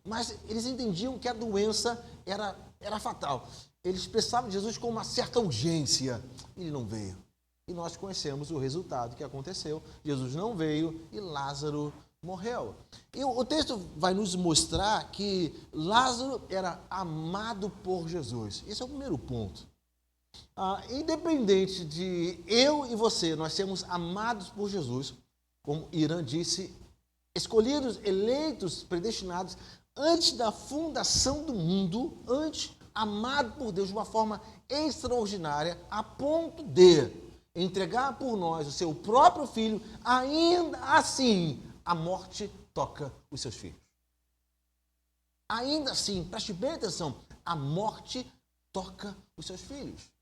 mas eles entendiam que a doença era fatal. Eles pensavam em Jesus com uma certa urgência. Ele não veio. E nós conhecemos o resultado que aconteceu. Jesus não veio e Lázaro morreu. E o texto vai nos mostrar que Lázaro era amado por Jesus. Esse é o primeiro ponto. Independente de eu e você, nós sermos amados por Jesus, como Irã disse, escolhidos, eleitos, predestinados, antes da fundação do mundo, antes, amado por Deus de uma forma extraordinária, a ponto de entregar por nós o seu próprio filho, ainda assim, a morte toca os seus filhos. Ainda assim, preste bem atenção, a morte toca os seus filhos.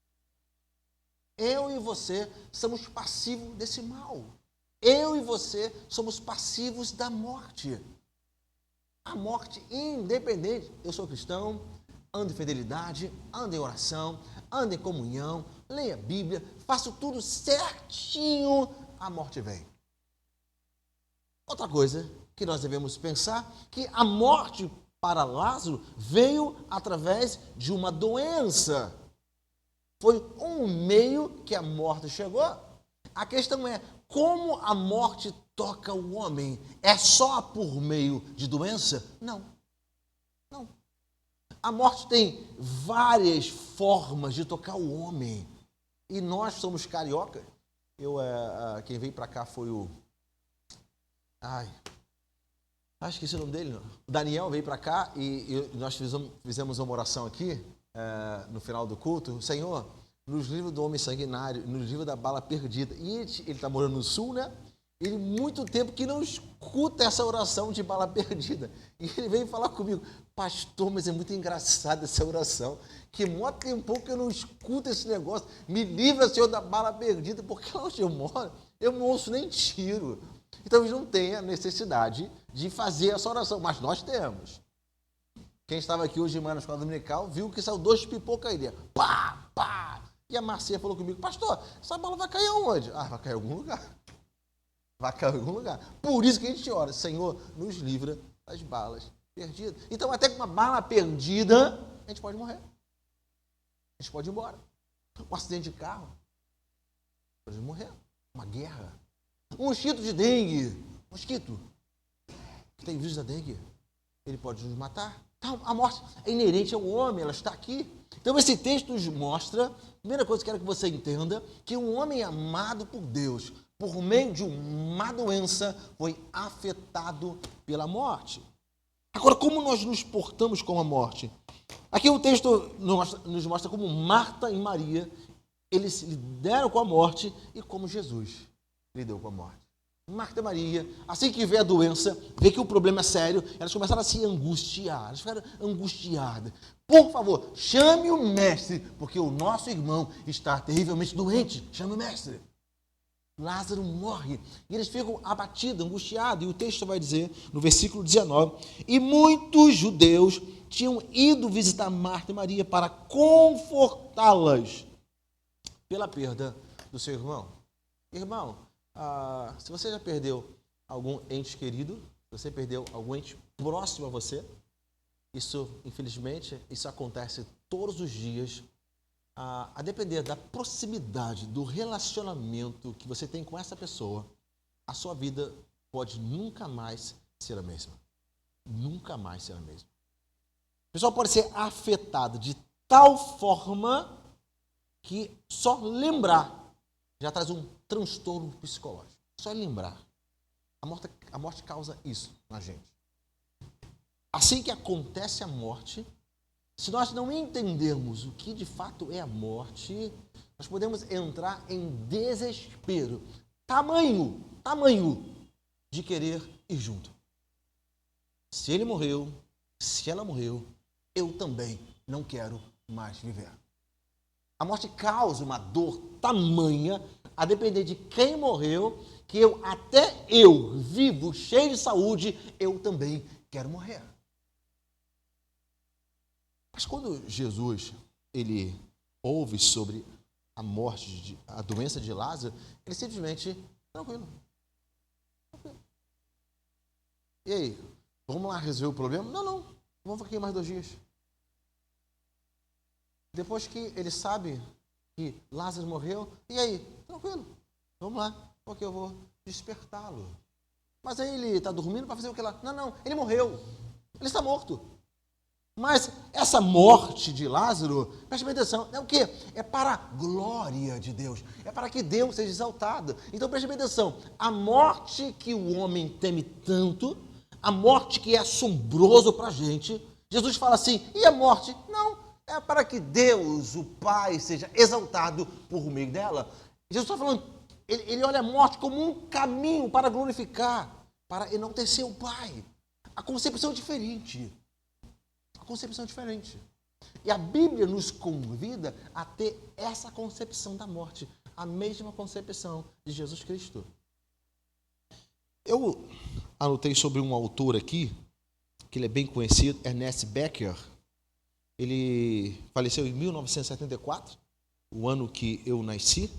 Eu e você somos passivos desse mal. Eu e você somos passivos da morte. A morte independente. Eu sou cristão, ando em fidelidade, ando em oração, ando em comunhão, leio a Bíblia, faço tudo certinho, a morte vem. Outra coisa que nós devemos pensar, que a morte para Lázaro veio através de uma doença. Foi um meio que a morte chegou. A questão é, como a morte toca o homem? É só por meio de doença? Não. Não. A morte tem várias formas de tocar o homem. E nós somos cariocas. Quem veio para cá foi o... esqueci o nome dele. Não. O Daniel veio para cá e nós fizemos uma oração aqui, no final do culto. Senhor, nos livros do homem sanguinário, nos livros da bala perdida. E ele está morando no sul, né? Ele muito tempo que não escuta essa oração de bala perdida. E ele veio falar comigo, pastor, mas é muito engraçada essa oração. Que mó tempo que eu não escuto esse negócio. Me livra, Senhor, da bala perdida, porque lá onde eu moro, eu não ouço nem tiro. Então eles não têm a necessidade de fazer essa oração, mas nós temos. Quem estava aqui hoje de manhã na escola dominical viu que saiu 2 pipocas aí. Pá, pá. E a Marcia falou comigo, pastor, essa bola vai cair aonde? Vai cair em algum lugar. Vai cair em algum lugar. Por isso que a gente ora, Senhor, nos livra das balas perdidas. Então, até com uma bala perdida, a gente pode morrer. A gente pode ir embora. Um acidente de carro, pode morrer. Uma guerra. Um mosquito de dengue. Mosquito que tem vírus da dengue, ele pode nos matar. Então, a morte é inerente ao homem, ela está aqui. Então, esse texto nos mostra, primeira coisa que eu quero que você entenda, que um homem amado por Deus, por meio de uma doença, foi afetado pela morte. Agora, como nós nos portamos com a morte? Aqui o texto nos mostra como Marta e Maria, eles lidaram com a morte e como Jesus lidou com a morte. Marta e Maria, assim que vê a doença, vê que o problema é sério, elas começaram a se angustiar, elas ficaram angustiadas. Por favor, chame o mestre, porque o nosso irmão está terrivelmente doente. Chame o mestre. Lázaro morre. E eles ficam abatidos, angustiados. E o texto vai dizer, no versículo 19, e muitos judeus tinham ido visitar Marta e Maria para confortá-las pela perda do seu irmão. Irmão, se você já perdeu algum ente querido, se você perdeu algum ente próximo a você, isso, infelizmente, isso acontece todos os dias, a depender da proximidade, do relacionamento que você tem com essa pessoa, a sua vida pode nunca mais ser a mesma. Nunca mais ser a mesma. O pessoal pode ser afetado de tal forma que só lembrar já traz um transtorno psicológico. Só lembrar. A morte causa isso na gente. Assim que acontece a morte, se nós não entendermos o que de fato é a morte, nós podemos entrar em desespero. Tamanho de querer ir junto. Se ele morreu, se ela morreu, eu também não quero mais viver. A morte causa uma dor tamanha, a depender de quem morreu, que até eu, vivo, cheio de saúde, eu também quero morrer. Mas quando Jesus, ele ouve sobre a morte, a doença de Lázaro, ele simplesmente, tranquilo. E aí, Vamos lá resolver o problema? Não. Vamos ficar aqui mais 2 dias. Depois que ele sabe que Lázaro morreu, e aí? Tranquilo, vamos lá, porque eu vou despertá-lo. Mas aí ele está dormindo para fazer o que lá? Não, ele morreu. Ele está morto. Mas essa morte de Lázaro, preste bem atenção, é o quê? É para a glória de Deus. É para que Deus seja exaltado. Então preste bem atenção. A morte que o homem teme tanto, a morte que é assombroso para a gente, Jesus fala assim, e a morte? Não, é para que Deus, o Pai, seja exaltado por meio dela. Jesus está falando, ele olha a morte como um caminho para glorificar, para enaltecer o Pai. A concepção é diferente. A concepção é diferente. E a Bíblia nos convida a ter essa concepção da morte, a mesma concepção de Jesus Cristo. Eu anotei sobre um autor aqui, que ele é bem conhecido, Ernest Becker. Ele faleceu em 1974, o ano que eu nasci.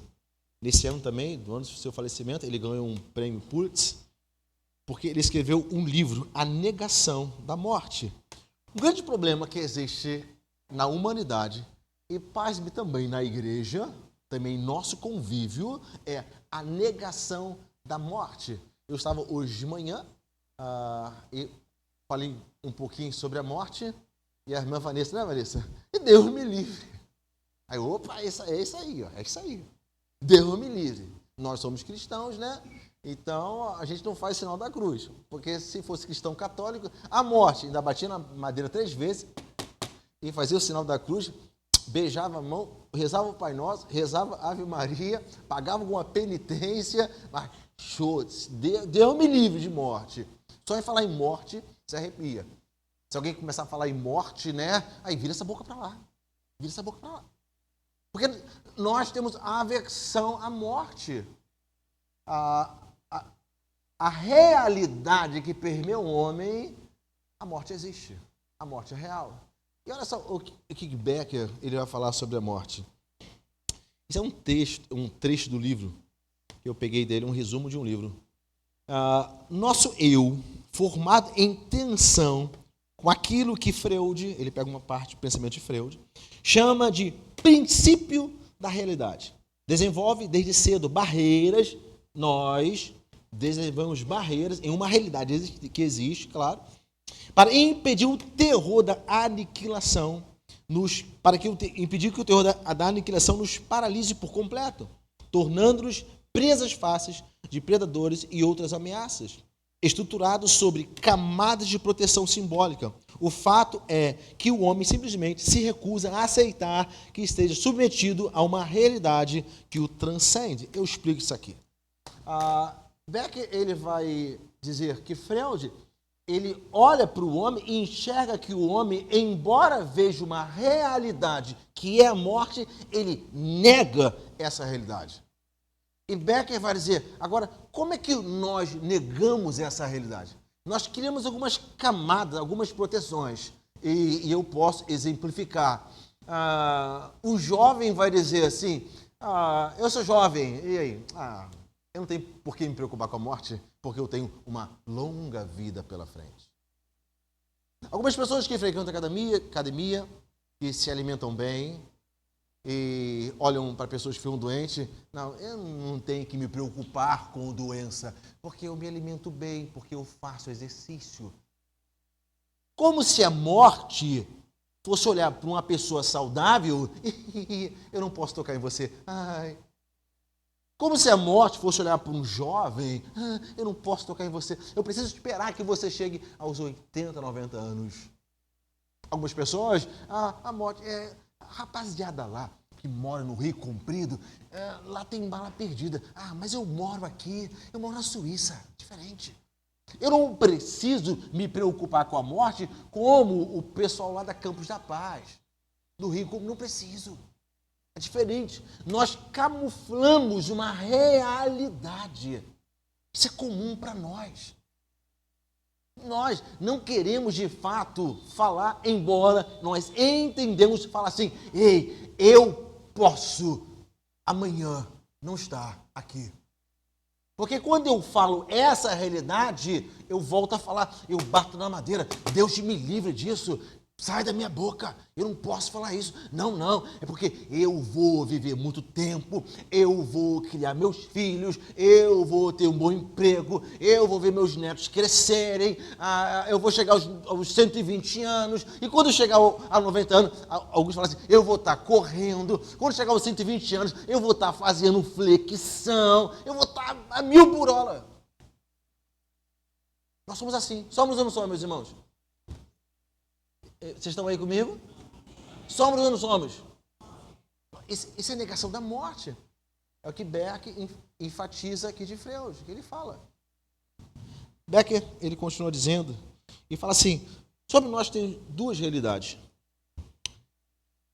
Nesse ano também, do ano do seu falecimento, ele ganhou um prêmio Pulitzer, porque ele escreveu um livro, A Negação da Morte. Um grande problema que existe na humanidade, e pasme também na igreja, também em nosso convívio, é a negação da morte. Eu estava hoje de manhã e falei um pouquinho sobre a morte, e a irmã Vanessa, né, Vanessa? E Deus me livre. Aí, opa, é isso aí, ó, é isso aí. Deus me livre. Nós somos cristãos, né? Então, a gente não faz sinal da cruz, porque se fosse cristão católico, a morte, ainda batia na madeira 3 vezes e fazia o sinal da cruz, beijava a mão, rezava o Pai Nosso, rezava a Ave Maria, pagava alguma penitência, mas show, Deus me livre de morte. Só em falar em morte, se arrepia. Se alguém começar a falar em morte, né, aí vira essa boca para lá, Porque nós temos aversão à morte. A realidade que permeia o homem, a morte existe. A morte é real. E olha só o que Becker ele vai falar sobre a morte. Isso é um trecho do livro que eu peguei dele, um resumo de um livro. Nosso eu, formado em tensão com aquilo que Freud, ele pega uma parte do pensamento de Freud, chama de princípio da realidade. Desenvolve desde cedo barreiras, nós desenvolvemos barreiras em uma realidade que existe, claro, para impedir o terror da aniquilação, impedir que o terror da aniquilação nos paralise por completo, tornando-nos presas fáceis de predadores e outras ameaças, estruturados sobre camadas de proteção simbólica. O fato é que o homem simplesmente se recusa a aceitar que esteja submetido a uma realidade que o transcende. Eu explico isso aqui. Becker ele vai dizer que Freud ele olha para o homem e enxerga que o homem, embora veja uma realidade que é a morte, ele nega essa realidade. E Becker vai dizer, agora, como é que nós negamos essa realidade? Nós criamos algumas camadas, algumas proteções, e eu posso exemplificar. O jovem vai dizer assim, eu sou jovem, e aí? Eu não tenho por que me preocupar com a morte, porque eu tenho uma longa vida pela frente. Algumas pessoas que frequentam academia, que se alimentam bem, e olham para pessoas que ficam doentes, não, eu não tenho que me preocupar com doença, porque eu me alimento bem, porque eu faço exercício. Como se a morte fosse olhar para uma pessoa saudável e eu não posso tocar em você. Como se a morte fosse olhar para um jovem, eu não posso tocar em você, eu preciso esperar que você chegue aos 80, 90 anos. Algumas pessoas, a morte é a rapaziada lá, que mora no Rio Comprido, lá tem bala perdida. Mas eu moro aqui, eu moro na Suíça, diferente. Eu não preciso me preocupar com a morte como o pessoal lá da Campos da Paz, do Rio Comprido, não preciso. É diferente. Nós camuflamos uma realidade. Isso é comum para nós. Nós não queremos, de fato, falar, embora nós entendemos falar assim, ei, eu posso amanhã não estar aqui. Porque quando eu falo essa realidade, eu volto a falar, eu bato na madeira, Deus me livre disso, sai da minha boca, eu não posso falar isso. Não, não, é porque eu vou viver muito tempo, eu vou criar meus filhos, eu vou ter um bom emprego, eu vou ver meus netos crescerem, eu vou chegar aos 120 anos, e quando eu chegar a 90 anos, alguns falam assim, eu vou estar correndo, quando chegar aos 120 anos, eu vou estar fazendo flexão, eu vou estar a 1000 por hora. Nós somos assim, somos ou não somos, meus irmãos? Vocês estão aí comigo? Somos ou não somos? Isso é negação da morte. É o que Beck enfatiza aqui de Freud, que ele fala. Becker, ele continua dizendo, e fala assim, sobre nós tem duas realidades.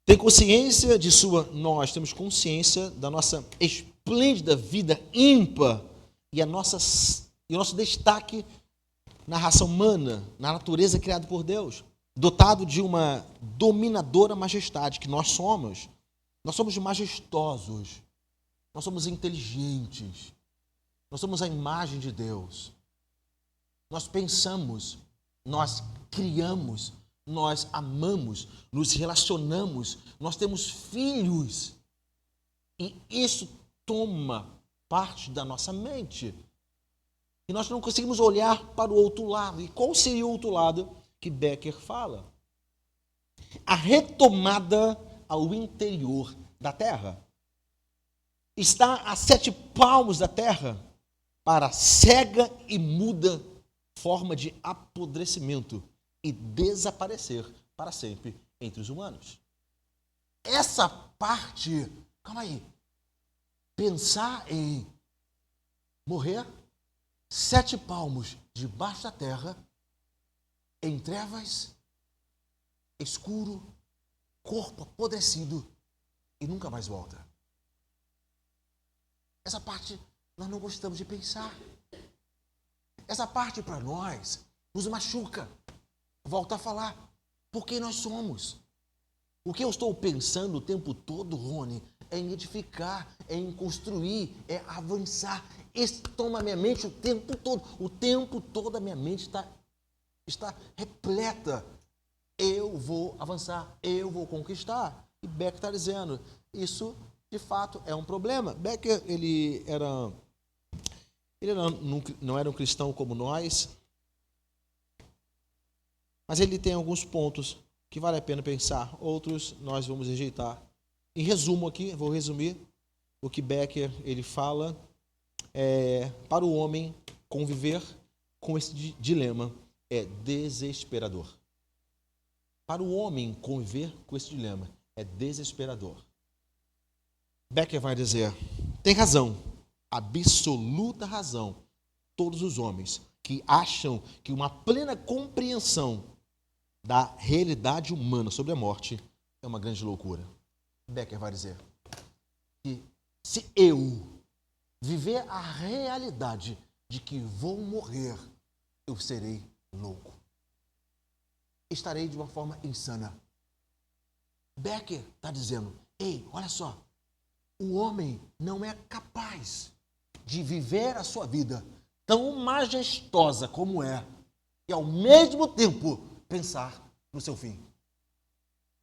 Tem consciência de nós temos consciência da nossa esplêndida vida ímpar e o nosso destaque na raça humana, na natureza criada por Deus. Dotado de uma dominadora majestade que nós somos. Nós somos majestosos, nós somos inteligentes, nós somos a imagem de Deus. Nós pensamos, nós criamos, nós amamos, nos relacionamos, nós temos filhos. E isso toma parte da nossa mente. E nós não conseguimos olhar para o outro lado. E qual seria o outro lado que Becker fala? A retomada ao interior da terra. Está a 7 palmos da terra para a cega e muda forma de apodrecimento e desaparecer para sempre entre os humanos. Essa parte, calma aí, pensar em morrer 7 palmos debaixo da terra, em trevas, escuro, corpo apodrecido e nunca mais volta. Essa parte nós não gostamos de pensar. Essa parte para nós nos machuca. Volto a falar, porque nós somos. O que eu estou pensando o tempo todo, Rony, é em edificar, é em construir, é avançar. Isso toma a minha mente o tempo todo. O tempo todo a minha mente está repleta. Eu vou avançar, eu vou conquistar. E Becker está dizendo, isso de fato é um problema. Becker, ele não era um cristão como nós, mas ele tem alguns pontos que vale a pena pensar, outros nós vamos rejeitar. Em resumo aqui, vou resumir o que Becker ele fala, para o homem conviver com esse dilema é desesperador. Para o homem conviver com esse dilema é desesperador. Becker vai dizer, tem razão, absoluta razão, todos os homens que acham que uma plena compreensão da realidade humana sobre a morte é uma grande loucura. Becker vai dizer que se eu viver a realidade de que vou morrer, eu serei louco. Estarei de uma forma insana. Becker está dizendo, ei, olha só, o homem não é capaz de viver a sua vida tão majestosa como é e ao mesmo tempo pensar no seu fim.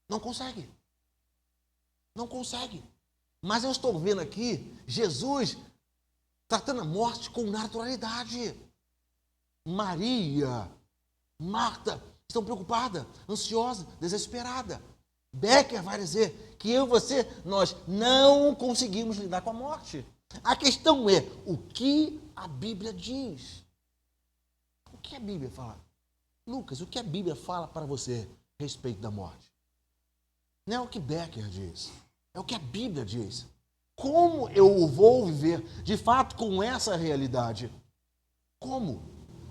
Não consegue. Não consegue. Mas eu estou vendo aqui Jesus tratando a morte com naturalidade. Maria, Marta estão preocupadas, ansiosas, desesperadas. Becker vai dizer que eu e você, nós não conseguimos lidar com a morte. A questão é o que a Bíblia diz. O que a Bíblia fala? Lucas, o que a Bíblia fala para você a respeito da morte? Não é o que Becker diz, é o que a Bíblia diz. Como eu vou viver de fato com essa realidade? Como?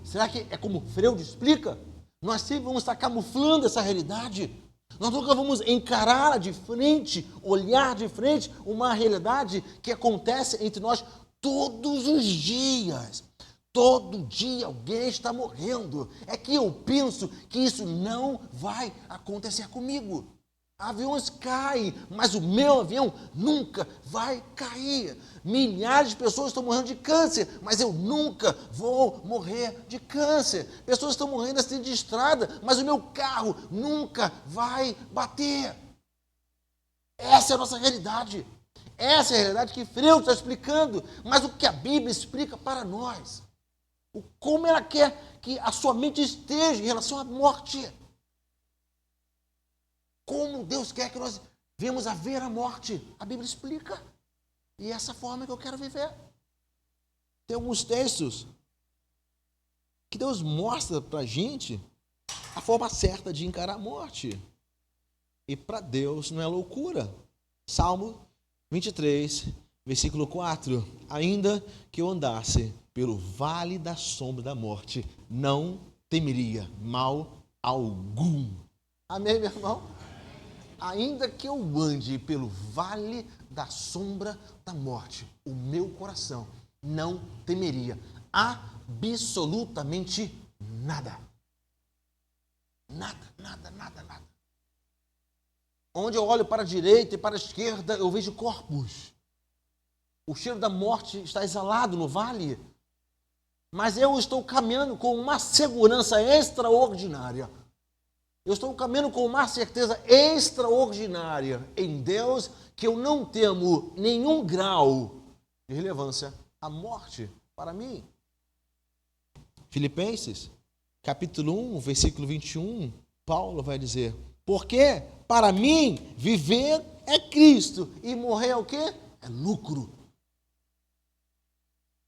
Será que é como Freud explica? Nós sempre vamos estar camuflando essa realidade. Nós nunca vamos encarar de frente, olhar de frente uma realidade que acontece entre nós todos os dias. Todo dia alguém está morrendo. É que eu penso que isso não vai acontecer comigo. Aviões caem, mas o meu avião nunca vai cair. Milhares de pessoas estão morrendo de câncer, mas eu nunca vou morrer de câncer. Pessoas estão morrendo de acidente de estrada, mas o meu carro nunca vai bater. Essa é a nossa realidade. Essa é a realidade que Freud está explicando, mas o que a Bíblia explica para nós. Como ela quer que a sua mente esteja em relação à morte. Como Deus quer que nós venhamos a ver a morte. A Bíblia explica. E é essa forma que eu quero viver. Tem alguns textos que Deus mostra para a gente a forma certa de encarar a morte. E para Deus não é loucura. Salmo 23, versículo 4. Ainda que eu andasse pelo vale da sombra da morte, não temeria mal algum. Amém, meu irmão? Ainda que eu ande pelo vale da sombra da morte, o meu coração não temeria absolutamente nada. Nada, nada, nada, nada. Onde eu olho para a direita e para a esquerda, eu vejo corpos. O cheiro da morte está exalado no vale, mas eu estou caminhando com uma segurança extraordinária. Eu estou caminhando com uma certeza extraordinária em Deus, que eu não temo nenhum grau de relevância à morte para mim. Filipenses, capítulo 1, versículo 21, Paulo vai dizer: porque para mim viver é Cristo e morrer é o quê? É lucro.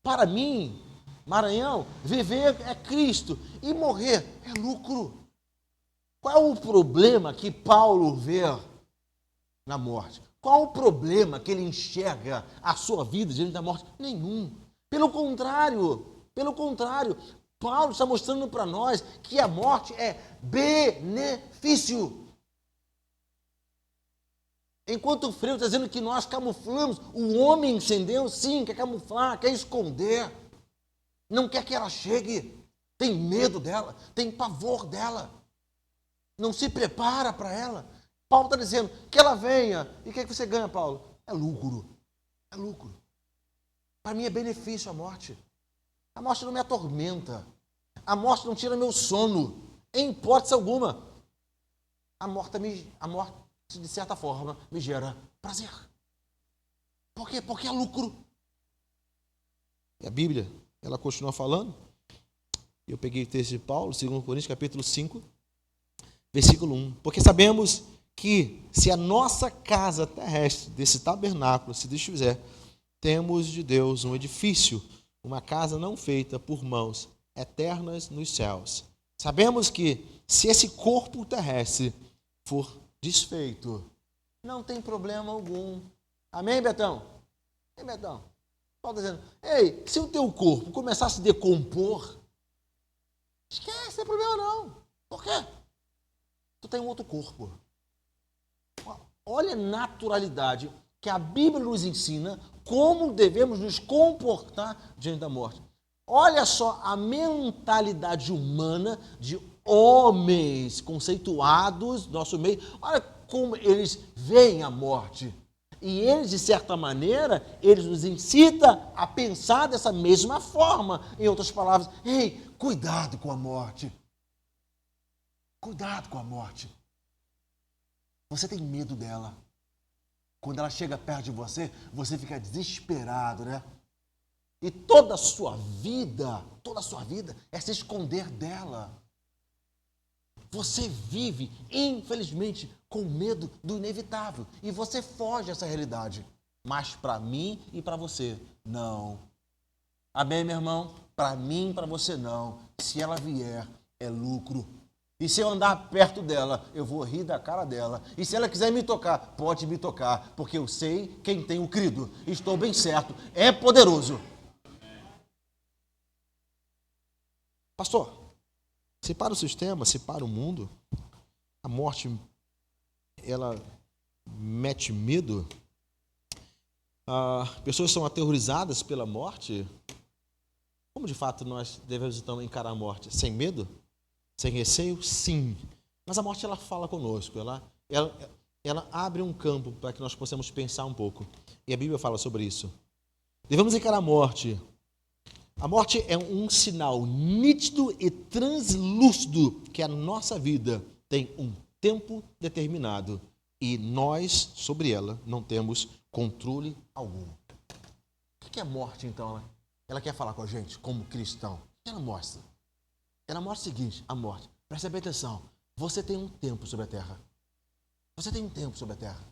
Para mim, Maranhão, viver é Cristo e morrer é lucro. Qual é o problema que Paulo vê na morte? Qual o problema que ele enxerga a sua vida diante da morte? Nenhum. Pelo contrário, Paulo está mostrando para nós que a morte é benefício. Enquanto o Freire está dizendo que nós camuflamos, o homem incendeu, sim, quer camuflar, quer esconder, não quer que ela chegue, tem medo dela, tem pavor dela. Não se prepara para ela. Paulo está dizendo que ela venha. E o que você ganha, Paulo? É lucro. É lucro. Para mim é benefício a morte. A morte não me atormenta. A morte não tira meu sono. Em hipótese alguma. A morte, de certa forma, me gera prazer. Por quê? Porque é lucro. E a Bíblia, ela continua falando. Eu peguei o texto de Paulo, 2 Coríntios, capítulo 5. Versículo 1, porque sabemos que se a nossa casa terrestre, desse tabernáculo, se desfizer, temos de Deus um edifício, uma casa não feita por mãos, eternas nos céus. Sabemos que se esse corpo terrestre for desfeito, não tem problema algum. Amém, Betão? Amém, Betão? Paulo está dizendo, ei, se o teu corpo começar a se decompor, esquece, não tem problema não. Por quê? Tu tem um outro corpo. Olha a naturalidade que a Bíblia nos ensina como devemos nos comportar diante da morte. Olha só a mentalidade humana de homens conceituados do nosso meio. Olha como eles veem a morte. E eles, de certa maneira, eles nos incitam a pensar dessa mesma forma. Em outras palavras, ei, cuidado com a morte. Cuidado com a morte. Você tem medo dela. Quando ela chega perto de você, você fica desesperado, né? E toda a sua vida é se esconder dela. Você vive, infelizmente, com medo do inevitável. E você foge dessa realidade. Mas para mim e para você, não. Amém, meu irmão? Para mim e para você, não. Se ela vier, é lucro. E se eu andar perto dela, eu vou rir da cara dela. E se ela quiser me tocar, pode me tocar, porque eu sei quem tem o crido. Estou bem certo, é poderoso. Pastor, se para o sistema, se para o mundo, a morte, ela mete medo. Pessoas são aterrorizadas pela morte. Como de fato nós devemos então encarar a morte? Sem medo? Sem receio? Sim. Mas a morte, ela fala conosco. ela abre um campo para que nós possamos pensar um pouco. E a Bíblia fala sobre isso. Devemos encarar a morte. A morte é um sinal nítido e translúcido que a nossa vida tem um tempo determinado e nós, sobre ela, não temos controle algum. O que é a morte, então? Ela quer falar com a gente como cristão. O que ela mostra? Ela mostra o seguinte, a morte. Presta bem atenção. Você tem um tempo sobre a terra. Você tem um tempo sobre a terra.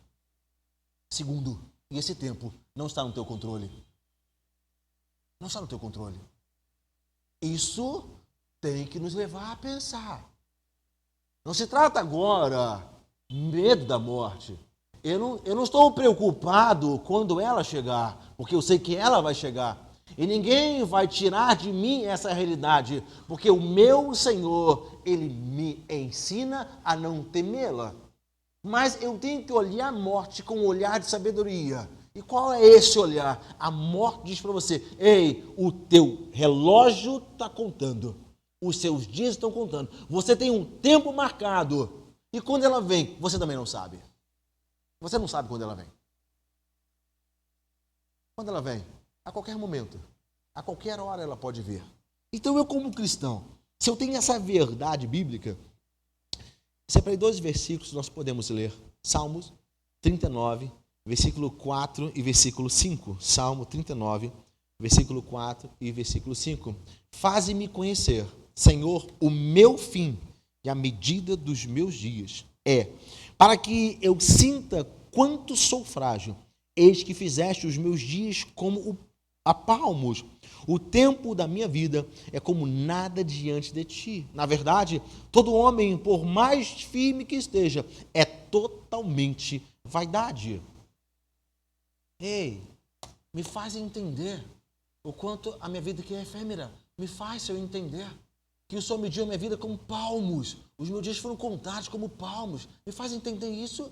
Segundo, e esse tempo não está no teu controle. Não está no teu controle. Isso tem que nos levar a pensar. Não se trata agora medo da morte. Eu não estou preocupado quando ela chegar, porque eu sei que ela vai chegar. E ninguém vai tirar de mim essa realidade, porque o meu Senhor, Ele me ensina a não temê-la. Mas eu tenho que olhar a morte com um olhar de sabedoria. E qual é esse olhar? A morte diz para você, ei, o teu relógio está contando. Os seus dias estão contando. Você tem um tempo marcado. E quando ela vem, você também não sabe. Você não sabe quando ela vem. Quando ela vem? A qualquer momento. A qualquer hora ela pode vir. Então eu, como cristão, se eu tenho essa verdade bíblica, separei 2 versículos que nós podemos ler. Salmos 39, versículo 4 e versículo 5. Salmo 39, versículo 4 e versículo 5. Faze-me conhecer, Senhor, o meu fim e a medida dos meus dias. Para que eu sinta quanto sou frágil. Eis que fizeste os meus dias como a palmos. O tempo da minha vida é como nada diante de ti. Na verdade, todo homem, por mais firme que esteja, é totalmente vaidade. Ei, me faz entender o quanto a minha vida aqui é efêmera. Me faz eu entender que o Senhor mediu a minha vida como palmos. Os meus dias foram contados como palmos. Me faz entender isso,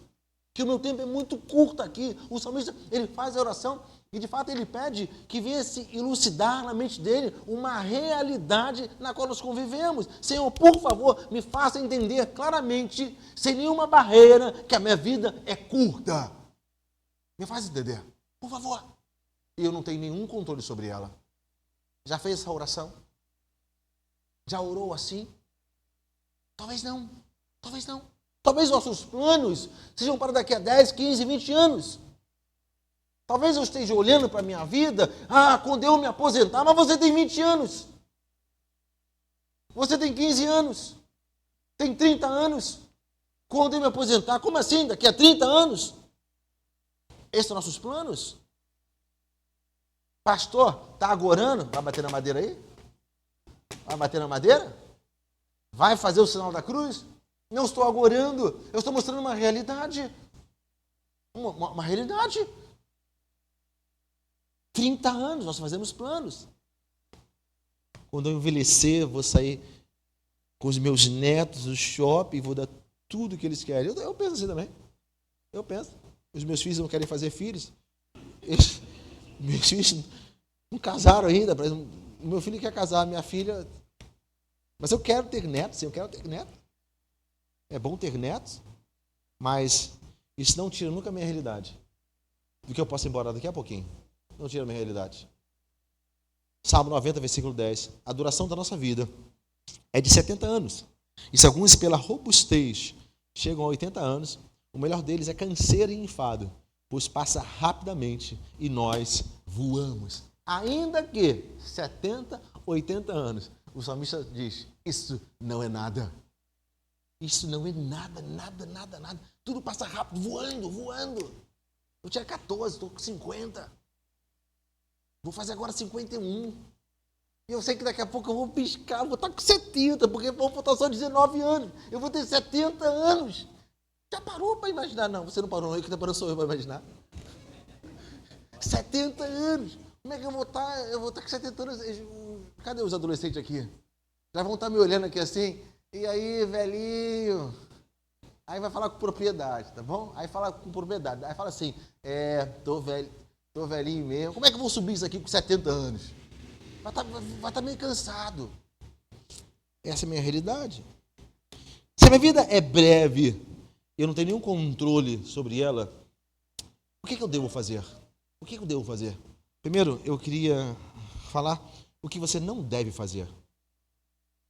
que o meu tempo é muito curto aqui. O salmista, ele faz a oração e, de fato, ele pede que venha se elucidar na mente dele uma realidade na qual nós convivemos. Senhor, por favor, me faça entender claramente, sem nenhuma barreira, que a minha vida é curta. Me faz entender, por favor. E eu não tenho nenhum controle sobre ela. Já fez essa oração? Já orou assim? Talvez não. Talvez não. Talvez nossos planos sejam para daqui a 10, 15, 20 anos. Talvez eu esteja olhando para a minha vida, quando eu me aposentar, mas você tem 20 anos. Você tem 15 anos. Tem 30 anos. Quando eu me aposentar, como assim? Daqui a 30 anos? Esses são nossos planos? Pastor, está agorando? Vai bater na madeira aí? Vai bater na madeira? Vai fazer o sinal da cruz? Não estou agorando, eu estou mostrando uma realidade. Uma realidade. 30 anos, nós fazemos planos. Quando eu envelhecer, vou sair com os meus netos no shopping, vou dar tudo que eles querem. Eu penso assim também. Eu penso. Os meus filhos não querem fazer filhos. Meus filhos não casaram ainda. O meu filho quer casar, minha filha... Mas eu quero ter netos, sim, eu quero ter netos. É bom ter netos, mas isso não tira nunca a minha realidade. Do que eu posso ir embora daqui a pouquinho. Não tira a minha realidade. Salmo 90, versículo 10. A duração da nossa vida é de 70 anos. E se alguns pela robustez chegam a 80 anos, o melhor deles é canseira e enfado, pois passa rapidamente e nós voamos. Ainda que 70, 80 anos. O salmista diz, isso não é nada. Isso não é nada, nada, nada, nada. Tudo passa rápido, voando, voando. Eu tinha 14, estou com 50. Vou fazer agora 51. E eu sei que daqui a pouco eu vou piscar, vou estar com 70, porque vou faltar só 19 anos. Eu vou ter 70 anos. Já parou para imaginar? Não, você não parou, não. Quem está parando sou eu para imaginar. 70 anos. Como é que eu vou estar? Eu vou estar com 70 anos. Cadê os adolescentes aqui? Já vão estar me olhando aqui assim. E aí, velhinho? Aí vai falar com propriedade, tá bom? Aí fala com propriedade. Aí fala assim, tô velhinho mesmo. Como é que eu vou subir isso aqui com 70 anos? Vai estar meio cansado. Essa é a minha realidade. Se a minha vida é breve, eu não tenho nenhum controle sobre ela, o que eu devo fazer? O que eu devo fazer? Primeiro, eu queria falar o que você não deve fazer.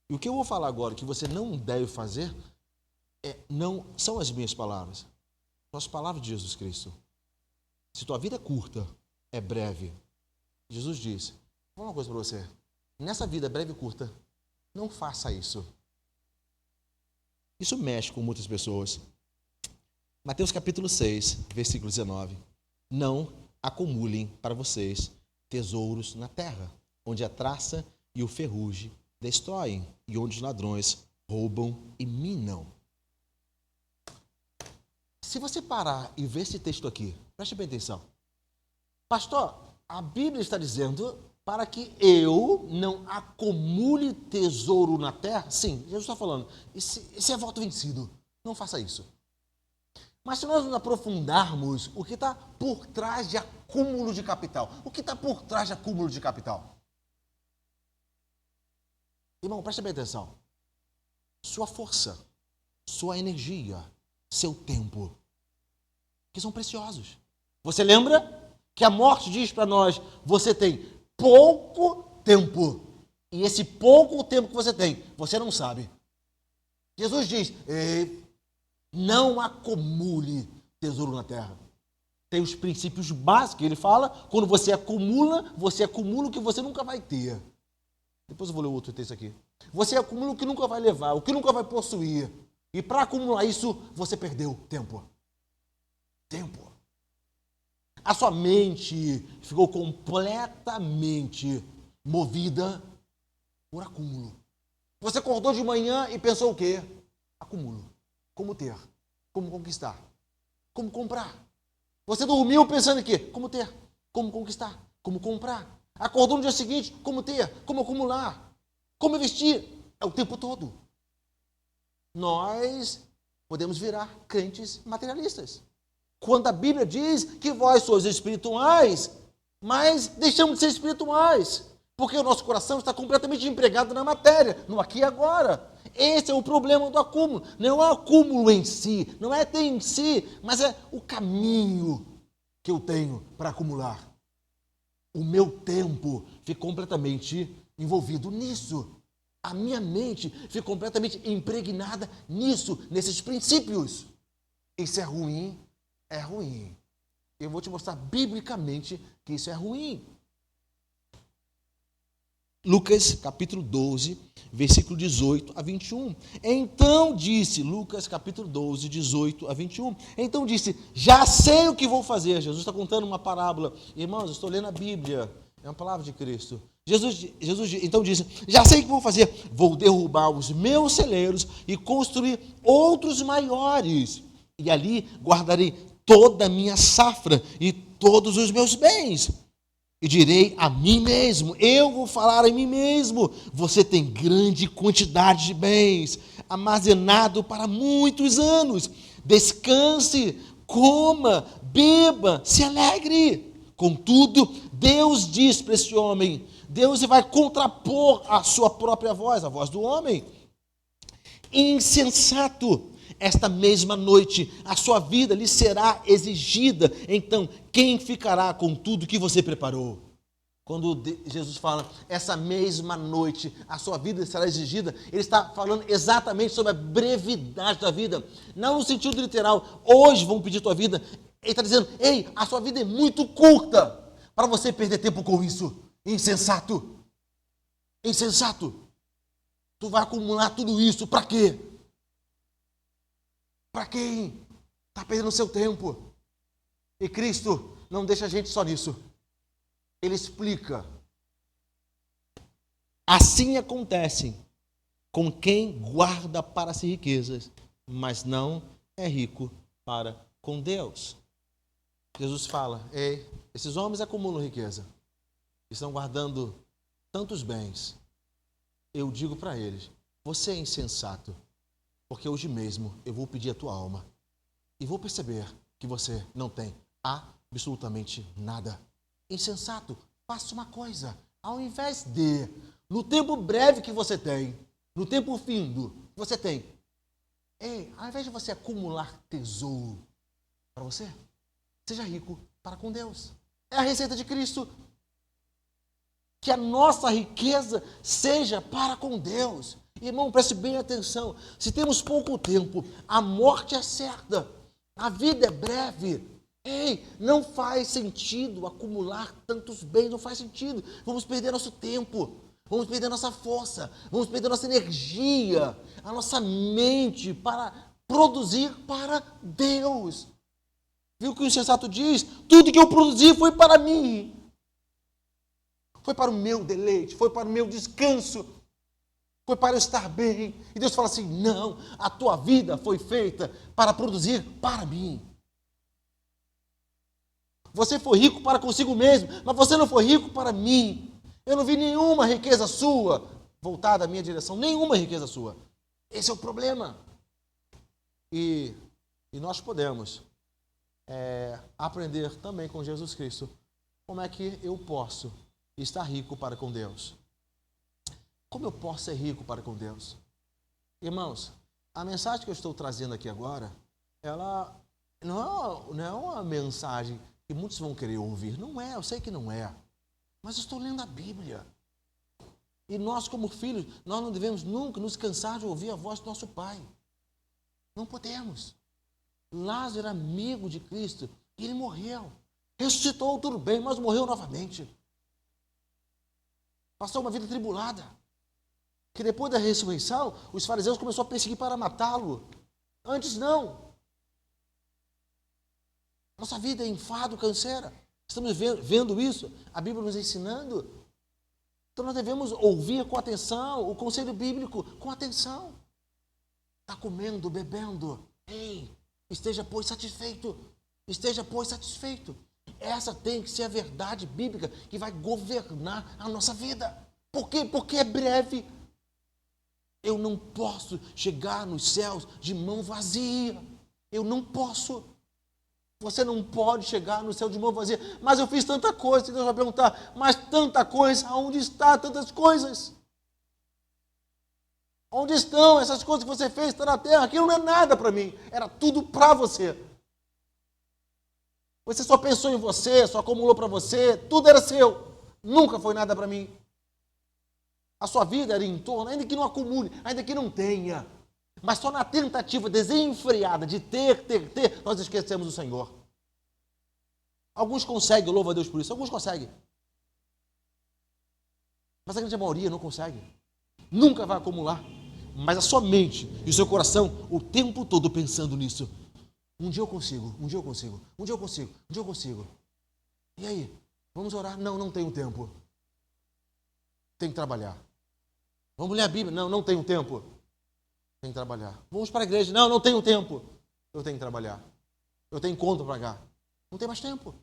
E o que eu vou falar agora, o que você não deve fazer, não são as minhas palavras, são as palavras de Jesus Cristo. Se tua vida é curta, é breve. Jesus disse, vou falar uma coisa para você, nessa vida breve e curta, não faça isso. Isso mexe com muitas pessoas. Mateus capítulo 6, versículo 19. Não acumulem para vocês tesouros na terra, onde a traça e o ferrugem destroem, e onde os ladrões roubam e minam. Se você parar e ver esse texto aqui, preste bem atenção. Pastor, a Bíblia está dizendo para que eu não acumule tesouro na terra? Sim, Jesus está falando, esse é voto vencido, não faça isso. Mas se nós nos aprofundarmos, o que está por trás de acúmulo de capital? O que está por trás de acúmulo de capital? Irmão, preste bem atenção. Sua força, sua energia, seu tempo, que são preciosos. Você lembra que a morte diz para nós, você tem pouco tempo. E esse pouco tempo que você tem, você não sabe. Jesus diz, não acumule tesouro na terra. Tem os princípios básicos, ele fala, quando você acumula o que você nunca vai ter. Depois eu vou ler outro texto aqui. Você acumula o que nunca vai levar, o que nunca vai possuir. E para acumular isso, você perdeu tempo. Tempo. A sua mente ficou completamente movida por acúmulo. Você acordou de manhã e pensou o quê? Acúmulo. Como ter? Como conquistar? Como comprar? Você dormiu pensando em quê? Como ter? Como conquistar? Como comprar? Acordou no dia seguinte, como ter? Como acumular? Como investir? É o tempo todo. Nós podemos virar crentes materialistas. Quando a Bíblia diz que vós sois espirituais, mas deixamos de ser espirituais, porque o nosso coração está completamente empregado na matéria, no aqui e agora. Esse é o problema do acúmulo. Não é o acúmulo em si, não é ter em si, mas é o caminho que eu tenho para acumular. O meu tempo fica completamente envolvido nisso. A minha mente fica completamente impregnada nisso, nesses princípios. Isso é ruim? É ruim. Eu vou te mostrar biblicamente que isso é ruim. Lucas capítulo 12, versículo 18 a 21. Então disse, Lucas capítulo 12, 18 a 21. Então disse, já sei o que vou fazer. Jesus está contando uma parábola. Irmãos, eu estou lendo a Bíblia. É uma palavra de Cristo. Jesus então disse, já sei o que vou fazer. Vou derrubar os meus celeiros e construir outros maiores. E ali guardarei toda a minha safra e todos os meus bens. E direi a mim mesmo, eu vou falar a mim mesmo, você tem grande quantidade de bens, armazenado para muitos anos. Descanse, coma, beba, se alegre. Contudo, Deus diz para esse homem, Deus vai contrapor a sua própria voz, a voz do homem. Insensato, esta mesma noite a sua vida lhe será exigida, então quem ficará com tudo que você preparou? Quando Jesus fala, essa mesma noite a sua vida será exigida, ele está falando exatamente sobre a brevidade da vida, não no sentido literal, hoje vão pedir tua vida, ele está dizendo, ei, a sua vida é muito curta para você perder tempo com isso, insensato, insensato, tu vai acumular tudo isso, para quê? Para quem está perdendo seu tempo? E Cristo não deixa a gente só nisso. Ele explica. Assim acontece com quem guarda para si riquezas, mas não é rico para com Deus. Jesus fala, ei, esses homens acumulam riqueza, estão guardando tantos bens. Eu digo para eles, você é insensato. Porque hoje mesmo eu vou pedir a tua alma e vou perceber que você não tem absolutamente nada. Insensato, faça uma coisa. Ao invés de, no tempo breve que você tem, no tempo findo que você tem, Ei, ao invés de você acumular tesouro para você, seja rico para com Deus. É a receita de Cristo. Que a nossa riqueza seja para com Deus. Irmão, preste bem atenção. Se temos pouco tempo, a morte é certa. A vida é breve. Ei, não faz sentido acumular tantos bens, não faz sentido. Vamos perder nosso tempo, vamos perder nossa força, vamos perder nossa energia, a nossa mente para produzir para Deus. Viu o que o insensato diz? Tudo que eu produzi foi para mim. Foi para o meu deleite, foi para o meu descanso, foi para eu estar bem. E Deus fala assim, não, a tua vida foi feita para produzir para mim. Você foi rico para consigo mesmo, mas você não foi rico para mim. Eu não vi nenhuma riqueza sua voltada à minha direção, nenhuma riqueza sua. Esse é o problema. E nós podemos aprender também com Jesus Cristo como é que eu posso estar rico para com Deus. Como eu posso ser rico para com Deus? Irmãos, a mensagem que eu estou trazendo aqui agora, ela não é uma mensagem que muitos vão querer ouvir. Não é, eu sei que não é. Mas eu estou lendo a Bíblia. E nós, como filhos, nós não devemos nunca nos cansar de ouvir a voz do nosso Pai. Não podemos. Lázaro era amigo de Cristo e ele morreu. Ressuscitou, tudo bem, mas morreu novamente. Passou uma vida tribulada. Que depois da ressurreição, os fariseus começaram a perseguir para matá-lo. Antes não. Nossa vida é enfado, canseira. Estamos vendo isso, a Bíblia nos ensinando. Então nós devemos ouvir com atenção o conselho bíblico com atenção. Está comendo, bebendo. Ei, esteja, pois, satisfeito. Esteja, pois, satisfeito. Essa tem que ser a verdade bíblica que vai governar a nossa vida. Por quê? Porque é breve. Eu não posso chegar nos céus de mão vazia. Eu não posso. Você não pode chegar no céu de mão vazia. Mas eu fiz tanta coisa. E Deus vai perguntar, mas tanta coisa, aonde está tantas coisas? Onde estão essas coisas que você fez? Está na terra. Aquilo não é nada para mim. Era tudo para você. Você só pensou em você, só acumulou para você. Tudo era seu. Nunca foi nada para mim. A sua vida era em torno, ainda que não acumule, ainda que não tenha. Mas só na tentativa desenfreada de ter, nós esquecemos o Senhor. Alguns conseguem, louva a Deus por isso, alguns conseguem. Mas a grande maioria não consegue. Nunca vai acumular. Mas a sua mente e o seu coração, o tempo todo pensando nisso. Um dia eu consigo, um dia eu consigo, um dia eu consigo, um dia eu consigo. E aí? Vamos orar? Não, não tenho tempo. Tenho que trabalhar. Vamos ler a Bíblia? Não, não tenho tempo. Tenho que trabalhar. Vamos para a igreja? Não, não tenho tempo. Eu tenho que trabalhar. Eu tenho conta para pagar. Não tem mais tempo.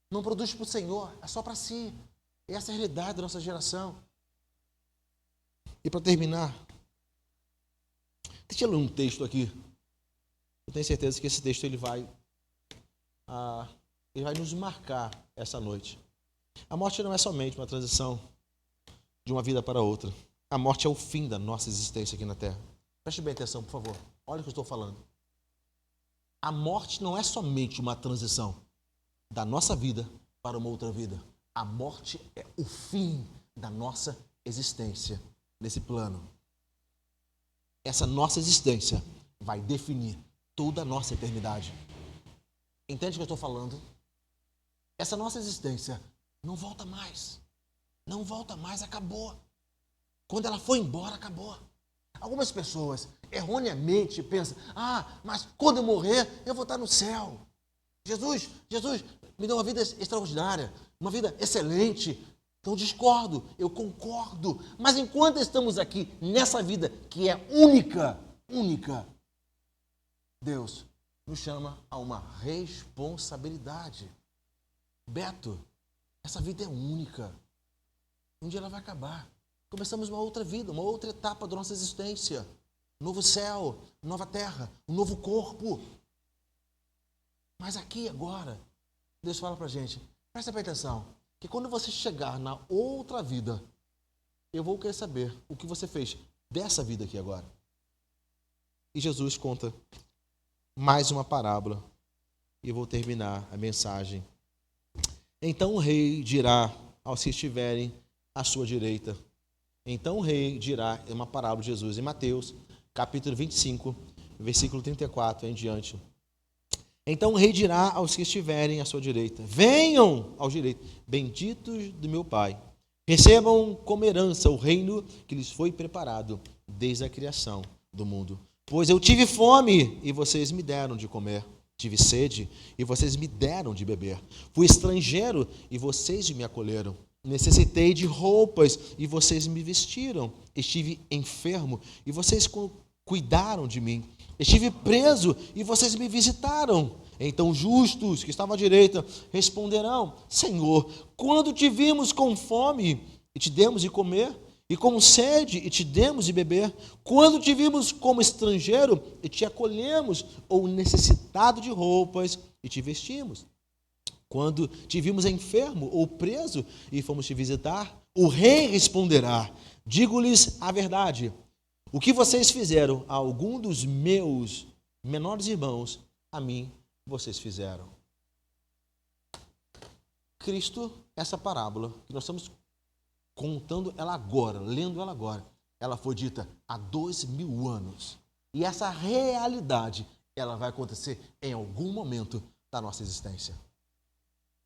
Não produz para o Senhor, é só para si. Essa é a realidade da nossa geração. E para terminar, deixa eu ler um texto aqui. Eu tenho certeza que esse texto ele vai nos marcar essa noite. A morte não é somente uma transição de uma vida para outra. A morte é o fim da nossa existência aqui na Terra. Preste bem atenção, por favor. Olha o que eu estou falando. A morte não é somente uma transição da nossa vida para uma outra vida. A morte é o fim da nossa existência nesse plano. Essa nossa existência vai definir toda a nossa eternidade. Entende o que eu estou falando? Essa nossa existência não volta mais. Não volta mais, acabou. Quando ela foi embora, acabou. Algumas pessoas erroneamente pensam, mas quando eu morrer, eu vou estar no céu. Jesus me deu uma vida extraordinária, uma vida excelente. Então eu discordo, eu concordo. Mas enquanto estamos aqui, nessa vida que é única, Deus nos chama a uma responsabilidade. Beto, essa vida é única. Um dia ela vai acabar. Começamos uma outra vida, uma outra etapa da nossa existência. Novo céu, nova terra, um novo corpo. Mas aqui agora, Deus fala pra gente, presta bem atenção, que quando você chegar na outra vida, eu vou querer saber o que você fez dessa vida aqui agora. E Jesus conta mais uma parábola. E eu vou terminar a mensagem. Então o rei dirá aos que estiverem à sua direita. Então o rei dirá, é uma parábola de Jesus em Mateus, capítulo 25, versículo 34 em diante. Então o rei dirá aos que estiverem à sua direita: venham ao direito, benditos do meu Pai. Recebam como herança o reino que lhes foi preparado desde a criação do mundo. Pois eu tive fome e vocês me deram de comer. Tive sede e vocês me deram de beber. Fui estrangeiro e vocês me acolheram. Necessitei de roupas e vocês me vestiram. Estive enfermo e vocês cuidaram de mim. Estive preso e vocês me visitaram. Então justos que estavam à direita responderão: Senhor, quando te vimos com fome e te demos de comer, e com sede e te demos de beber? Quando te vimos como estrangeiro e te acolhemos, ou necessitado de roupas e te vestimos? Quando te vimos enfermo ou preso e fomos te visitar? O rei responderá: digo-lhes a verdade, o que vocês fizeram a algum dos meus menores irmãos, a mim vocês fizeram. Cristo, essa parábola que nós estamos contando ela agora, lendo ela agora, ela foi dita há 2000 anos. E essa realidade, ela vai acontecer em algum momento da nossa existência.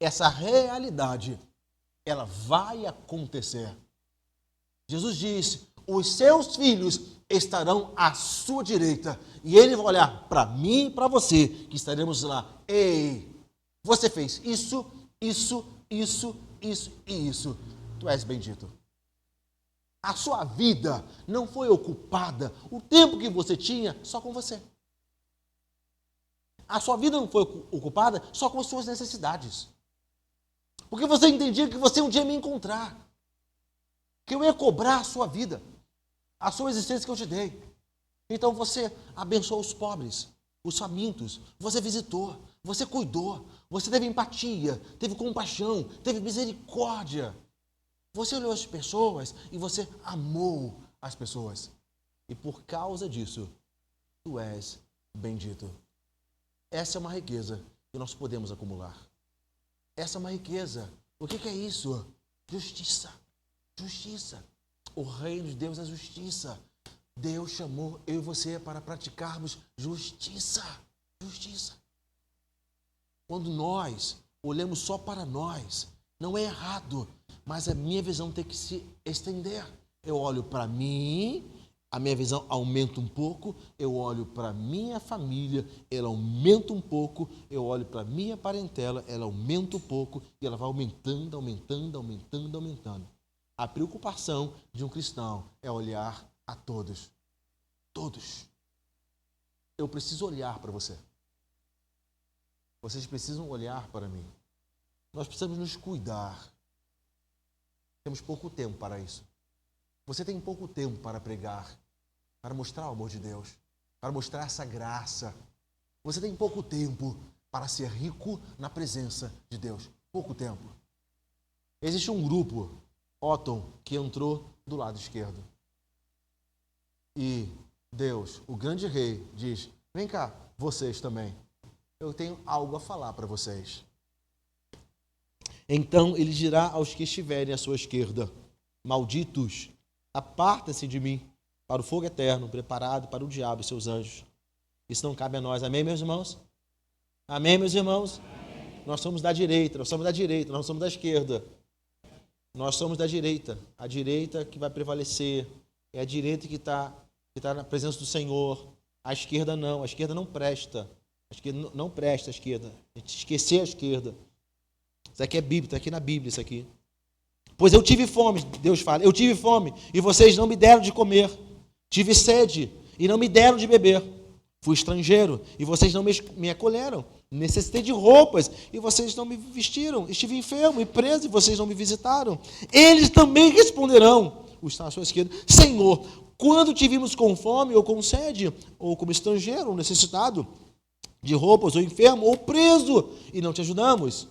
Essa realidade, ela vai acontecer. Jesus disse: os seus filhos estarão à sua direita. E ele vai olhar para mim e para você, que estaremos lá. Ei, você fez isso e isso. Tu és bendito. A sua vida não foi ocupada o tempo que você tinha só com você. A sua vida não foi ocupada só com as suas necessidades. Porque você entendia que você um dia ia me encontrar. Que eu ia cobrar a sua vida. A sua existência que eu te dei. Então você abençoou os pobres, os famintos. Você visitou, você cuidou. Você teve empatia, teve compaixão, teve misericórdia. Você olhou as pessoas e você amou as pessoas. E por causa disso, tu és bendito. Essa é uma riqueza que nós podemos acumular. Essa é uma riqueza. O que é isso? Justiça. Justiça. O reino de Deus é justiça. Deus chamou eu e você para praticarmos justiça. Justiça. Quando nós olhamos só para nós, não é errado, mas a minha visão tem que se estender. Eu olho para mim, a minha visão aumenta um pouco. Eu olho para a minha família, ela aumenta um pouco. Eu olho para a minha parentela, ela aumenta um pouco. E ela vai aumentando. A preocupação de um cristão é olhar a todos. Todos. Eu preciso olhar para você. Vocês precisam olhar para mim. Nós precisamos nos cuidar. Temos pouco tempo para isso. Você tem pouco tempo para pregar, para mostrar o amor de Deus, para mostrar essa graça. Você tem pouco tempo para ser rico na presença de Deus. Pouco tempo. Existe um grupo, Otton, que entrou do lado esquerdo. E Deus, o grande rei, diz: vem cá, vocês também. Eu tenho algo a falar para vocês. Então ele dirá aos que estiverem à sua esquerda: malditos, aparta-se de mim para o fogo eterno, preparado para o diabo e seus anjos. Isso não cabe a nós. Amém, meus irmãos? Amém, meus irmãos? Amém. Nós somos da direita, nós somos da esquerda. Nós somos da direita. A direita que vai prevalecer. É a direita que está na presença do Senhor. A esquerda não presta. A esquerda não presta, a esquerda. A gente esquecer a esquerda. Isso aqui é Bíblia, está aqui na Bíblia isso aqui. Pois eu tive fome, Deus fala, eu tive fome e vocês não me deram de comer. Tive sede e não me deram de beber. Fui estrangeiro e vocês não me acolheram. Necessitei de roupas e vocês não me vestiram. Estive enfermo e preso e vocês não me visitaram. Eles também responderão, os que estão à sua esquerda: Senhor, quando te vimos com fome ou com sede, ou como estrangeiro, ou necessitado de roupas, ou enfermo, ou preso, e não te ajudamos?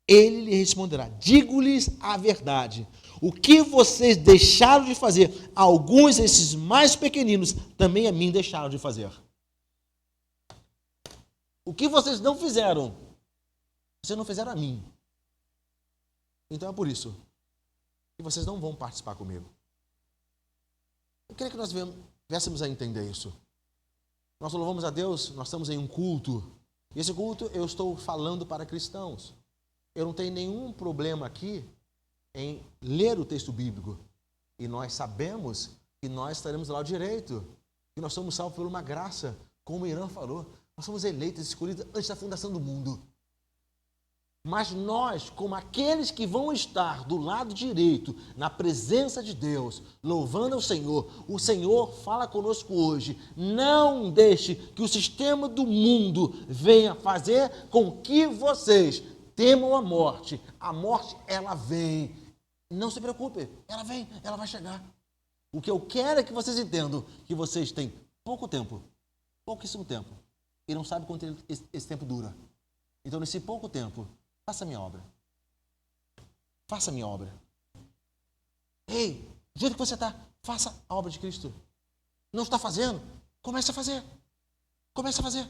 Ele lhe responderá: digo-lhes a verdade. O que vocês deixaram de fazer, alguns desses mais pequeninos, também a mim deixaram de fazer. O que vocês não fizeram, vocês não fizeram a mim. Então é por isso que vocês não vão participar comigo. Eu queria que nós viéssemos a entender isso. Nós louvamos a Deus, nós estamos em um culto. E esse culto eu estou falando para cristãos. Eu não tenho nenhum problema aqui em ler o texto bíblico. E nós sabemos que nós estaremos lá ao direito. Que nós somos salvos por uma graça. Como o Irã falou, nós somos eleitos, escolhidos antes da fundação do mundo. Mas nós, como aqueles que vão estar do lado direito, na presença de Deus, louvando ao Senhor, o Senhor fala conosco hoje, não deixe que o sistema do mundo venha fazer com que vocês temam a morte. A morte, ela vem. Não se preocupe, ela vem, ela vai chegar. O que eu quero é que vocês entendam que vocês têm pouco tempo, pouquíssimo tempo, e não sabem quanto esse tempo dura. Então, nesse pouco tempo, faça a minha obra. Faça a minha obra. Ei, do jeito que você está, faça a obra de Cristo. Não está fazendo? Comece a fazer. Comece a fazer.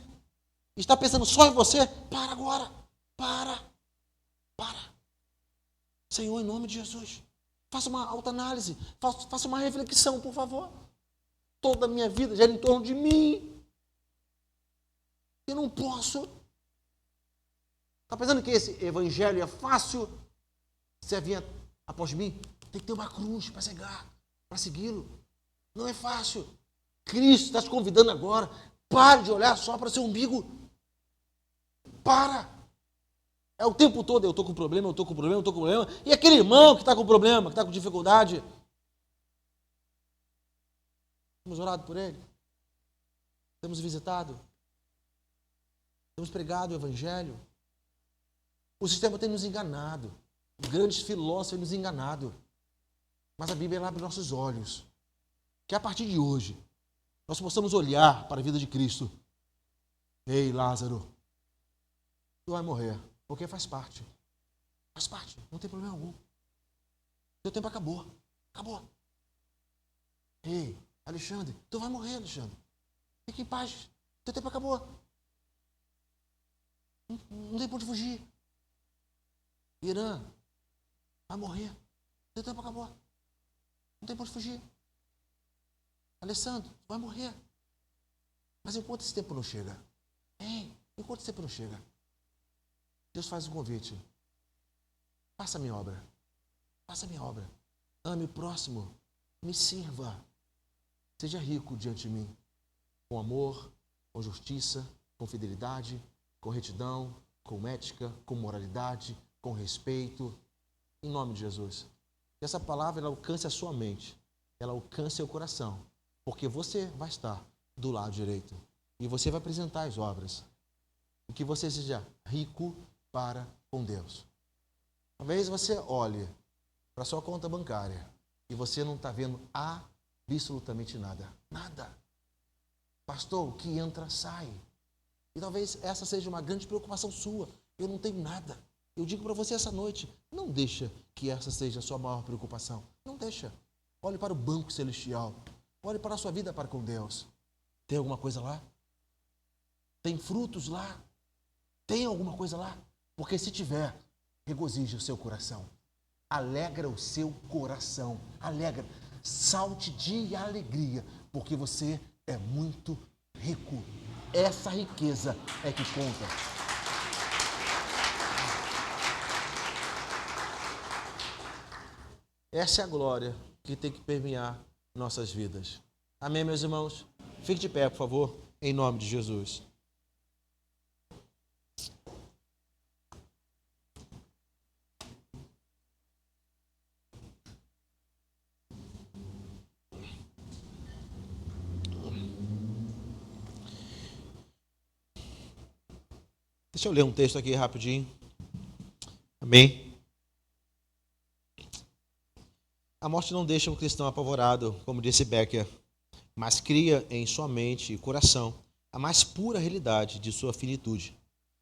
Está pensando só em você? Para agora. Para. Senhor, em nome de Jesus, faça uma autoanálise. Faça uma reflexão, por favor. Toda a minha vida gira em torno de mim. Eu não posso. Está pensando que esse evangelho é fácil? Você vinha após mim? Tem que ter uma cruz para cegar, para segui-lo. Não é fácil. Cristo está te convidando agora. Pare de olhar só para o seu umbigo. Para. É o tempo todo, eu estou com problema. E aquele irmão que está com problema, que está com dificuldade? Temos orado por ele? Temos visitado? Temos pregado o evangelho? O sistema tem nos enganado. Grandes filósofos têm nos enganado. Mas a Bíblia abre nossos olhos. Que a partir de hoje, nós possamos olhar para a vida de Cristo. Ei, Lázaro, tu vai morrer. Porque faz parte. Faz parte. Não tem problema algum. Seu tempo acabou. Acabou. Ei, Alexandre, tu vai morrer, Alexandre. Fique em paz. Seu tempo acabou. Não tem por onde fugir. Irã, vai morrer. Seu tempo acabou. Não tem por onde fugir. Alessandro, vai morrer. Mas enquanto esse tempo não chega, enquanto esse tempo não chega, Deus faz um convite. Faça a minha obra. Faça a minha obra. Ame o próximo. Me sirva. Seja rico diante de mim. Com amor, com justiça, com fidelidade, com retidão, com ética, com moralidade, com respeito. Em nome de Jesus. Que essa palavra ela alcance a sua mente. Ela alcance seu coração. Porque você vai estar do lado direito. E você vai apresentar as obras. E que você seja rico para com Deus. Talvez você olhe para a sua conta bancária e você não está vendo absolutamente nada. Nada. Pastor, o que entra, sai. E talvez essa seja uma grande preocupação sua. Eu não tenho nada. Eu digo para você essa noite, não deixa que essa seja a sua maior preocupação. Não deixa. Olhe para o banco celestial. Olhe para a sua vida para com Deus. Tem alguma coisa lá? Tem frutos lá? Tem alguma coisa lá? Porque se tiver, regozije o seu coração. Alegra o seu coração. Alegra. Salte de alegria. Porque você é muito rico. Essa riqueza é que conta. Essa é a glória que tem que permear nossas vidas. Amém, meus irmãos? Fique de pé, por favor, em nome de Jesus. Deixa eu ler um texto aqui rapidinho. Amém? A morte não deixa um cristão apavorado, como disse Becker, mas cria em sua mente e coração a mais pura realidade de sua finitude.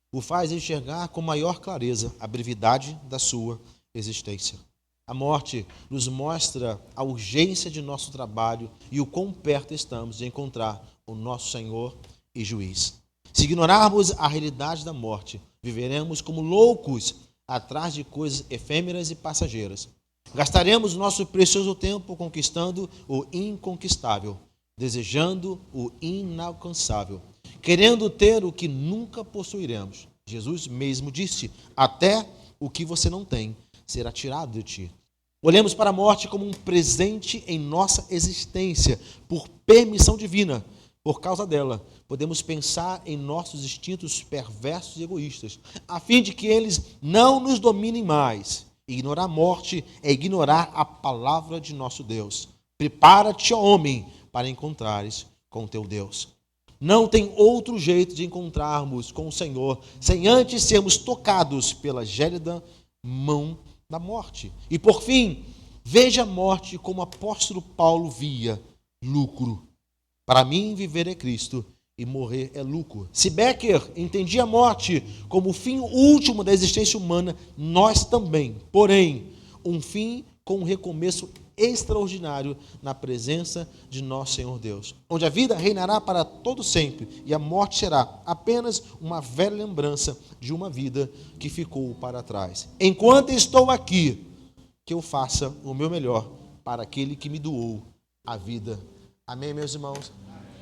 O faz enxergar com maior clareza a brevidade da sua existência. A morte nos mostra a urgência de nosso trabalho e o quão perto estamos de encontrar o nosso Senhor e Juiz. Se ignorarmos a realidade da morte, viveremos como loucos atrás de coisas efêmeras e passageiras. Gastaremos nosso precioso tempo conquistando o inconquistável, desejando o inalcançável, querendo ter o que nunca possuiremos. Jesus mesmo disse: até o que você não tem será tirado de ti. Olhemos para a morte como um presente em nossa existência, por permissão divina. Por causa dela, podemos pensar em nossos instintos perversos e egoístas, a fim de que eles não nos dominem mais. Ignorar a morte é ignorar a palavra de nosso Deus. Prepara-te, ó homem, para encontrares com teu Deus. Não tem outro jeito de encontrarmos com o Senhor sem antes sermos tocados pela gélida mão da morte. E por fim, veja a morte como o apóstolo Paulo via: lucro. Para mim, viver é Cristo e morrer é lucro. Se Becker entendia a morte como o fim último da existência humana, nós também. Porém, um fim com um recomeço extraordinário na presença de nosso Senhor Deus, onde a vida reinará para todo sempre e a morte será apenas uma velha lembrança de uma vida que ficou para trás. Enquanto estou aqui, que eu faça o meu melhor para aquele que me doou a vida. Amém, meus irmãos?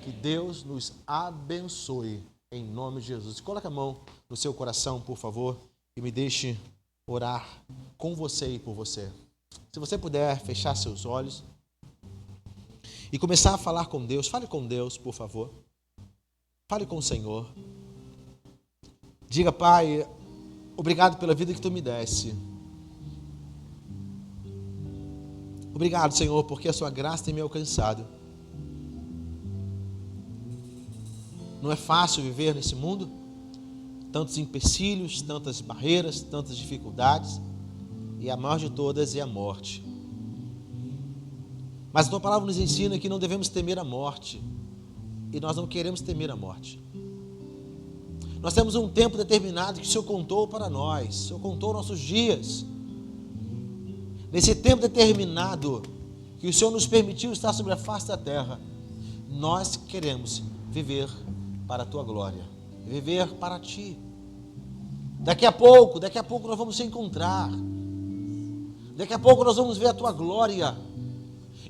Que Deus nos abençoe em nome de Jesus. Coloque a mão no seu coração, por favor, e me deixe orar com você e por você. Se você puder fechar seus olhos e começar a falar com Deus, fale com Deus, por favor. Fale com o Senhor. Diga: Pai, obrigado pela vida que Tu me deste. Obrigado, Senhor, porque a Sua graça tem me alcançado. Não é fácil viver nesse mundo, tantos empecilhos, tantas barreiras, tantas dificuldades, e a maior de todas é a morte. Mas a Tua palavra nos ensina que não devemos temer a morte, e nós não queremos temer a morte. Nós temos um tempo determinado que o Senhor contou para nós, o Senhor contou nossos dias. Nesse tempo determinado que o Senhor nos permitiu estar sobre a face da terra, nós queremos viver para a Tua glória, viver para Ti. Daqui a pouco nós vamos se encontrar. Daqui a pouco nós vamos ver a Tua glória.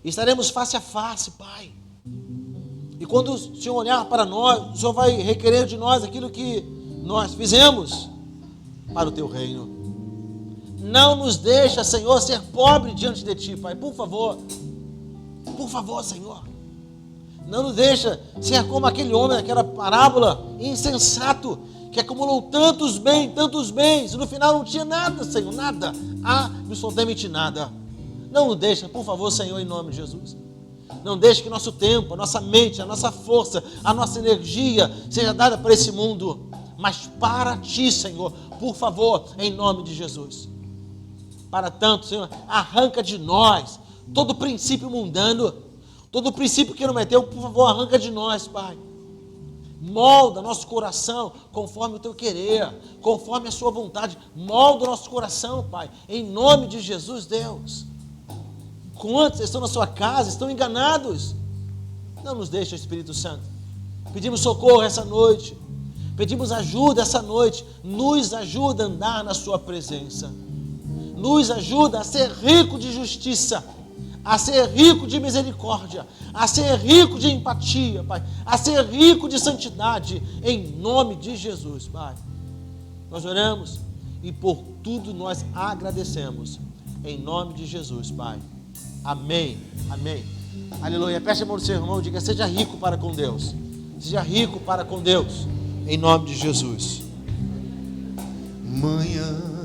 Estaremos face a face, Pai. E quando o Senhor olhar para nós, o Senhor vai requerer de nós aquilo que nós fizemos para o Teu reino. Não nos deixa, Senhor, ser pobre diante de Ti, Pai. Por favor, Senhor. Não nos deixa ser como aquele homem daquela parábola, insensato, que acumulou tantos bens, e no final não tinha nada, Senhor, nada, absolutamente nada. Não nos deixa, por favor, Senhor, em nome de Jesus. Não deixe que nosso tempo, a nossa mente, a nossa força, a nossa energia seja dada para esse mundo, mas para Ti, Senhor, por favor, em nome de Jesus. Para tanto, Senhor, arranca de nós todo princípio mundano, todo princípio que não é Teu, por favor, arranca de nós, Pai. Molda nosso coração conforme o Teu querer, conforme a Sua vontade. Molda o nosso coração, Pai, em nome de Jesus, Deus. Quantos estão na Sua casa, estão enganados? Não nos deixe, Espírito Santo. Pedimos socorro essa noite, pedimos ajuda essa noite. Nos ajuda a andar na Sua presença. Nos ajuda a ser rico de justiça, a ser rico de misericórdia, a ser rico de empatia, Pai, a ser rico de santidade, em nome de Jesus, Pai. Nós oramos e por tudo nós agradecemos, em nome de Jesus, Pai. Amém, amém. Aleluia. Preste a mão no seu irmão e diga: seja rico para com Deus. Seja rico para com Deus, em nome de Jesus. Manhã